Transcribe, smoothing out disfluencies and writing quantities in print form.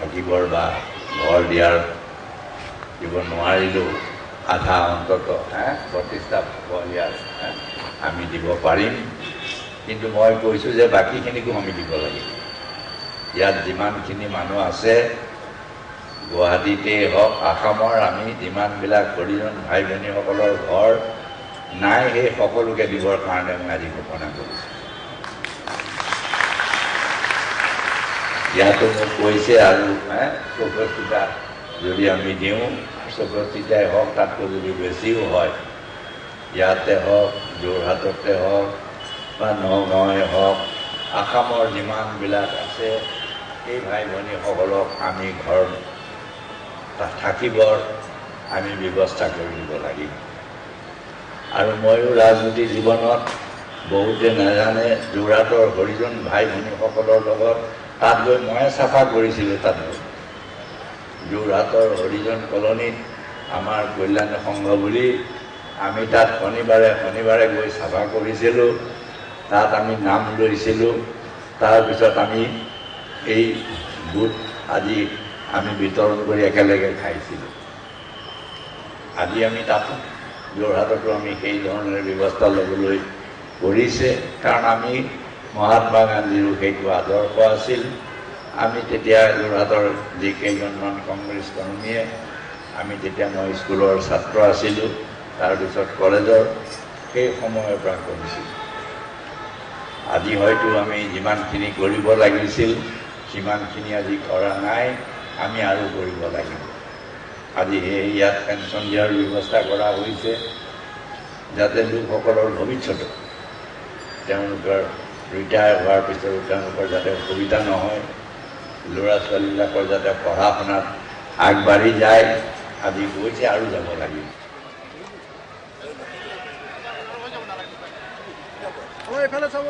থাকিবৰ বা ঘৰ দিয়াৰ দিব নোৱাৰিলেও আধা অন্তত প্ৰতিষ্ঠা আমি দিব পাৰিম। কিন্তু মই কৈছোঁ যে বাকীখিনিকো আমি দিব লাগিব। ইয়াত যিমানখিনি মানুহ আছে গুৱাহাটীতেই হওক অসমৰ আমি যিমানবিলাক হৰিজন ভাই ভনীসকলৰ ঘৰ নাই সেই সকলোকে দিবৰ কাৰণে মই আজি ঘোষণা কৰিছোঁ। ইয়াতো মোক কৈছে আৰু 64টা যদি আমি দিওঁ 64টাই হওক তাতকৈ যদি বেছিও হয় ইয়াতে হওক যোৰহাটতে হওক বা নগাঁৱে হওক অসমৰ যিমানবিলাক আছে সেই ভাই ভনীসকলক আমি ঘৰ থাকিবৰ আমি ব্যৱস্থা কৰি দিব লাগিব। আৰু ময়ো ৰাজনীতি জীৱনত বহুতে নাজানে যোৰহাটৰ হৰিজন ভাই ভনীসকলৰ লগত তাত গৈ মই চাফা কৰিছিলোঁ। তাত যোৰহাটৰ হৰিজন কলনীত আমাৰ কল্যাণ সংঘ বুলি আমি তাত শনিবাৰে গৈ চাফা কৰিছিলোঁ। তাত আমি নাম লৈছিলোঁ। তাৰপিছত আমি এই বুট আজি আমি বিতৰণ কৰি একেলগে খাইছিলোঁ। আজি আমি তাত যোৰহাটতো আমি সেই ধৰণৰ ব্যৱস্থা ল'বলৈ কৰিছে, কাৰণ আমি মহাত্মা গান্ধীৰো সেইটো আদৰ্শ আছিল। আমি তেতিয়া যোৰহাটৰ যিকেইজনমান কংগ্ৰেছ কৰ্মীয়ে আমি তেতিয়া মই স্কুলৰ ছাত্ৰ আছিলোঁ, তাৰপিছত কলেজৰ সেই সময়ৰ পৰা কৰিছিলোঁ। আজি হয়তো আমি যিমানখিনি কৰিব লাগিছিল সিমানখিনি আজি কৰা নাই, আমি আৰু কৰিব লাগিব। আজি সেই ইয়াত পেঞ্চন দিয়াৰ ব্যৱস্থা কৰা হৈছে যাতে লোকসকলৰ ভৱিষ্যতে তেওঁলোকৰ ৰিটায়াৰ হোৱাৰ পিছতো তেওঁলোকৰ যাতে অসুবিধা নহয়, ল'ৰা ছোৱালীবিলাকৰ যাতে পঢ়া শুনাত আগবাঢ়ি যায়। আজি গৈছে আৰু যাব লাগিব। এইফালে চাব।